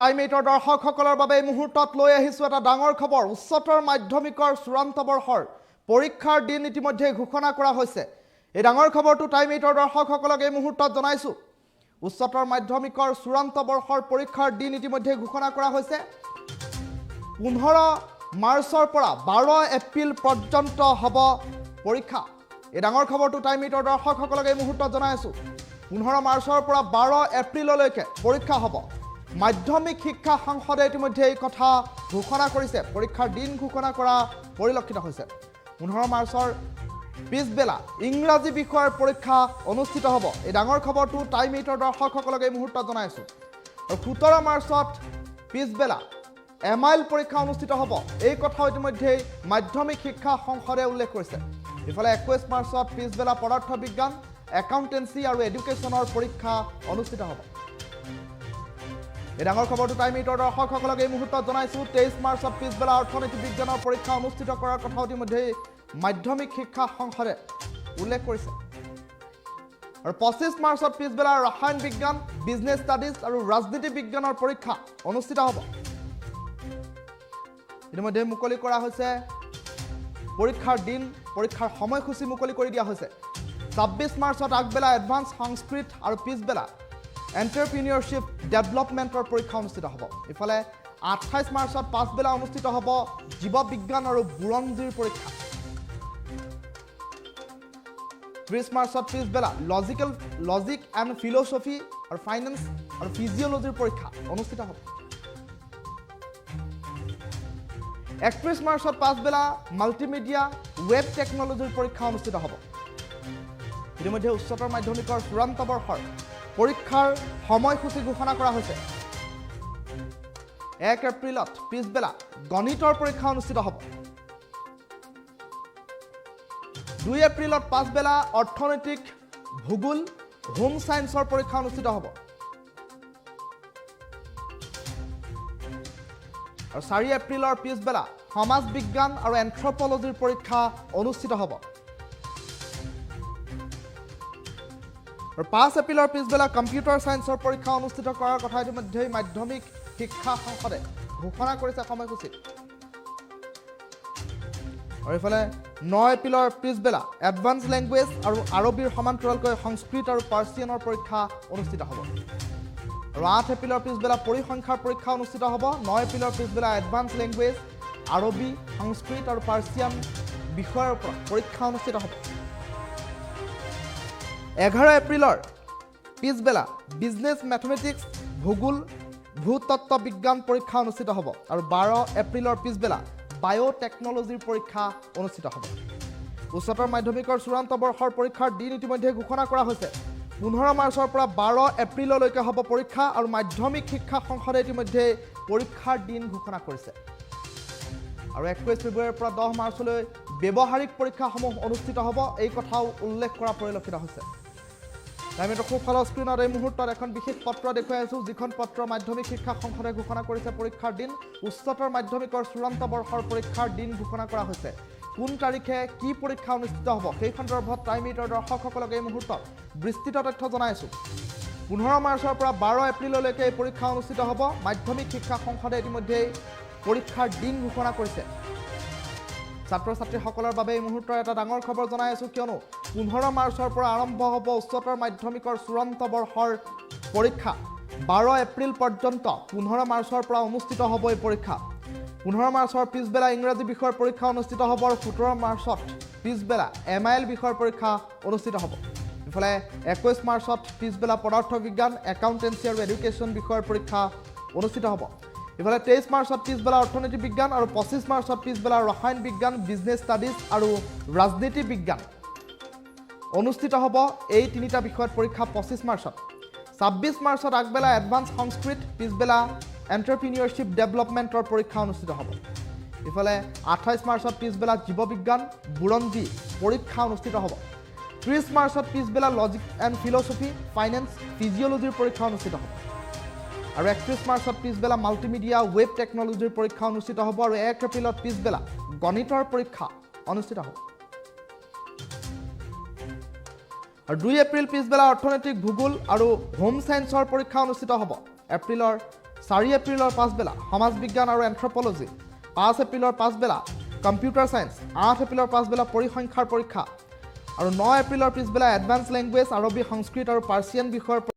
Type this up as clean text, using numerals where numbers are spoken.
টাইমেটৰ দৰ্শকসকলৰ বাবে এই মুহূৰ্তত লৈ আহিছোঁ এটা ডাঙৰ খবৰ উচ্চতৰ মাধ্যমিকৰ চূড়ান্ত বৰ্ষৰ পৰীক্ষাৰ দিন ইতিমধ্যে ঘোষণা কৰা হৈছে এই ডাঙৰ খবৰটো টাইমেটৰ দৰ্শকসকলক এই মুহূৰ্তত জনাইছোঁ উচ্চতৰ মাধ্যমিকৰ চূড়ান্ত বৰ্ষৰ পৰীক্ষাৰ দিন ইতিমধ্যে ঘোষণা কৰা হৈছে 15 মাৰ্চৰ পৰা 12 এপ্ৰিল পৰ্যন্ত হ'ব পৰীক্ষা এই ডাঙৰ খবৰটো টাইমেটৰ দৰ্শকসকলক এই মুহূৰ্তত জনাইছোঁ 15 মাৰ্চৰ পৰা 12 এপ্ৰিললৈকে পৰীক্ষা হ'ব মাধ্যমিক শিক্ষা সংসদে ইতিমধ্যে এই কথা ঘোষণা কৰিছে পৰীক্ষাৰ দিন ঘোষণা কৰা পৰিলক্ষিত হৈছে 15 মাৰ্চৰ পিছবেলা ইংৰাজী বিষয়ৰ পৰীক্ষা অনুষ্ঠিত হ'ব এই ডাঙৰ খবৰটো টাইমেটৰ দৰ্শকসকলক এই মুহূৰ্তত জনাইছোঁ আৰু 17 মাৰ্চত পিছবেলা এমআইএল পৰীক্ষা অনুষ্ঠিত হ'ব এই কথা ইতিমধ্যে মাধ্যমিক শিক্ষা সংসদে উল্লেখ কৰিছে ইফালে 21 মাৰ্চত পিছবেলা পদাৰ্থ বিজ্ঞান একাউন্টেন্সি আৰু এডুকেশ্যনৰ পৰীক্ষা অনুষ্ঠিত হ'ব এই ডাঙৰ খবৰটো টাইমেটৰ দৰ্শকসকলক এই মুহূৰ্তত জনাইছোঁ 23 মাৰ্চত পিছবেলা অৰ্থনৈতিক বিজ্ঞানৰ পৰীক্ষা অনুষ্ঠিত কৰাৰ কথা ইতিমধ্যে মাধ্যমিক শিক্ষা সংসদে উল্লেখ কৰিছে আৰু 25 মাৰ্চত পিছবেলা ৰসায়ন বিজ্ঞান বিজনেছ ষ্টাডিজ আৰু ৰাজনীতি বিজ্ঞানৰ পৰীক্ষা অনুষ্ঠিত হ'ব ইতিমধ্যে মুকলি কৰা হৈছে পৰীক্ষাৰ দিন পৰীক্ষাৰ সময়সূচী মুকলি কৰি দিয়া হৈছে 26 মাৰ্চত আগবেলা এডভান্স সংস্কৃত আৰু পিছবেলা এণ্টাৰপ্ৰিনিয়ৰশ্বিপ ডেভেলপমেণ্টৰ পৰীক্ষা অনুষ্ঠিত হ'ব ইফালে 28 মাৰ্চত পাছবেলা অনুষ্ঠিত হ'ব জীৱ বিজ্ঞান আৰু বুৰঞ্জীৰ পৰীক্ষা 30 মাৰ্চত পিছবেলা লজিক এণ্ড ফিলচফি আৰু ফাইনেন্স আৰু ফিজিঅলজিৰ পৰীক্ষা অনুষ্ঠিত হ'ব 31 মাৰ্চত পাছবেলা মাল্টিমিডিয়া ৱেব টেকনলজিৰ পৰীক্ষা অনুষ্ঠিত হ'ব ইতিমধ্যে উচ্চতৰ মাধ্যমিকৰ চূড়ান্ত বৰ্ষৰ পৰীক্ষাৰ সময়সূচী ঘোষণা কৰা হৈছে 1 এপ্ৰিলত পিছবেলা গণিতৰ পৰীক্ষা অনুষ্ঠিত হ'ব 2 এপ্ৰিলত পাছবেলা অৰ্থনৈতিক ভূগোল হোম সায়েন্সৰ পৰীক্ষা অনুষ্ঠিত হ'ব আৰু 4 এপ্ৰিলৰ পিছবেলা সমাজ বিজ্ঞান আৰু এন্থ্ৰপলজিৰ পৰীক্ষা অনুষ্ঠিত হ'ব আৰু 5 এপ্ৰিলৰ পিছবেলা কম্পিউটাৰ সায়েন্সৰ পৰীক্ষা অনুষ্ঠিত কৰাৰ কথা ইতিমধ্যে মাধ্যমিক শিক্ষা সংসদে ঘোষণা কৰিছে সময়সূচী আৰু ইফালে 9 এপ্ৰিলৰ পিছবেলা এডভান্স লেংগুৱেজ আৰু আৰবীৰ সমান্তৰালকৈ সংস্কৃত আৰু পাৰ্চিয়ানৰ পৰীক্ষা অনুষ্ঠিত হ'ব আৰু 8 এপ্ৰিলৰ পিছবেলা পৰিসংখ্যাৰ পৰীক্ষা অনুষ্ঠিত হ'ব 9 এপ্ৰিলৰ পিছবেলা এডভান্স লেংগুৱেজ আৰবী সংস্কৃত আৰু পাৰ্চিয়ান বিষয়ৰ ওপৰত পৰীক্ষা অনুষ্ঠিত হ'ব 11 এপ্ৰিলৰ পিছবেলা বিজনেছ মেথমেটিক্স ভূগোল ভূতত্ত্ব বিজ্ঞান পৰীক্ষা অনুষ্ঠিত হ'ব আৰু 12 এপ্ৰিলৰ পিছবেলা বায়'টেকনলজিৰ পৰীক্ষা অনুষ্ঠিত হ'ব উচ্চতৰ মাধ্যমিকৰ চূড়ান্ত বৰ্ষৰ পৰীক্ষাৰ দিন ইতিমধ্যে ঘোষণা কৰা হৈছে 15 মাৰ্চৰ পৰা 12 এপ্ৰিললৈকে হ'ব পৰীক্ষা আৰু মাধ্যমিক শিক্ষা সংসদে ইতিমধ্যে পৰীক্ষাৰ দিন ঘোষণা কৰিছে আৰু 21 ফেব্ৰুৱাৰীৰ পৰা 10 মাৰ্চলৈ ব্যৱহাৰিক পৰীক্ষাসমূহ অনুষ্ঠিত হ'ব এই কথাও উল্লেখ কৰা পৰিলক্ষিত হৈছে টাইমেটৰ সোঁফালৰ স্ক্ৰীনত এই মুহূৰ্তত এখন বিশেষ পত্ৰ দেখুৱাই আছোঁ যিখন পত্ৰ মাধ্যমিক শিক্ষা সংসদে ঘোষণা কৰিছে পৰীক্ষাৰ দিন উচ্চতৰ মাধ্যমিকৰ চূড়ান্ত বৰ্ষৰ পৰীক্ষাৰ দিন ঘোষণা কৰা হৈছে কোন তাৰিখে কি পৰীক্ষা অনুষ্ঠিত হ'ব সেই সন্দৰ্ভত টাইমেটৰ দৰ্শকসকলক এই মুহূৰ্তত বিস্তৃত তথ্য জনাইছোঁ 15 মাৰ্চৰ পৰা 12 এপ্ৰিললৈকে এই পৰীক্ষা অনুষ্ঠিত হ'ব মাধ্যমিক শিক্ষা সংসদে ইতিমধ্যে পৰীক্ষাৰ দিন ঘোষণা কৰিছে ছাত্ৰ ছাত্ৰীসকলৰ বাবে এই মুহূৰ্তৰ এটা ডাঙৰ খবৰ জনাই আছোঁ কিয়নো 15 মাৰ্চৰ পৰা আৰম্ভ হ'ব উচ্চতৰ মাধ্যমিকৰ চূড়ান্ত বৰ্ষৰ পৰীক্ষা 12 এপ্ৰিল পৰ্যন্ত 15 মাৰ্চৰ পৰা অনুষ্ঠিত হ'ব এই পৰীক্ষা 15 মাৰ্চৰ পিছবেলা ইংৰাজী বিষয়ৰ পৰীক্ষা অনুষ্ঠিত হ'ব আৰু 17 মাৰ্চত পিছবেলা এমআইএল বিষয়ৰ পৰীক্ষা অনুষ্ঠিত হ'ব ইফালে 21 মাৰ্চত পিছবেলা পদাৰ্থ বিজ্ঞান একাউন্টেন্সি আৰু এডুকেশ্যন বিষয়ৰ পৰীক্ষা অনুষ্ঠিত হ'ব ইফালে 23 মাৰ্চত পিছবেলা অৰ্থনৈতিক বিজ্ঞান আৰু 25 মাৰ্চত পিছবেলা ৰসায়ন বিজ্ঞান বিজনেছ ষ্টাডিজ আৰু ৰাজনীতি বিজ্ঞান অনুষ্ঠিত হ'ব এই তিনিটা বিষয়ত পৰীক্ষা 25 মাৰ্চত 26 মাৰ্চত আগবেলা এডভান্স সংস্কৃত পিছবেলা এণ্টাৰপ্ৰিনিয়ৰশ্বিপ ডেভেলপমেণ্টৰ পৰীক্ষা অনুষ্ঠিত হ'ব ইফালে 28 মাৰ্চত পিছবেলা জীৱ বিজ্ঞান বুৰঞ্জী পৰীক্ষা অনুষ্ঠিত হ'ব 30 মাৰ্চত পিছবেলা লজিক এণ্ড ফিলচফি ফাইনেন্স ফিজিঅলজিৰ পৰীক্ষা অনুষ্ঠিত হ'ব আৰু 31 মাৰ্চত পিছবেলা মাল্টিমিডিয়া ৱেব টেকনলজিৰ পৰীক্ষা অনুষ্ঠিত হ'ব আৰু 1 এপ্ৰিলত পিছবেলা গণিতৰ পৰীক্ষা অনুষ্ঠিত হ'ব আৰু 2 এপ্ৰিল পিছবেলা অৰ্থনৈতিক ভূগোল আৰু হোম সায়েন্সৰ পৰীক্ষা অনুষ্ঠিত হ'ব এপ্ৰিলৰ 4 এপ্ৰিলৰ পাছবেলা সমাজ বিজ্ঞান আৰু এন্থ্ৰপলজি, 5 এপ্ৰিলৰ পাছবেলা কম্পিউটাৰ ছায়েন্স, 8 এপ্ৰিলৰ পাছবেলা পৰিসংখ্যাৰ পৰীক্ষা আৰু 9 এপ্ৰিলৰ পিছবেলা এডভান্স লেংগুৱেজ, আৰবী, সংস্কৃত আৰু পাৰ্চিয়ান বিষয়ৰ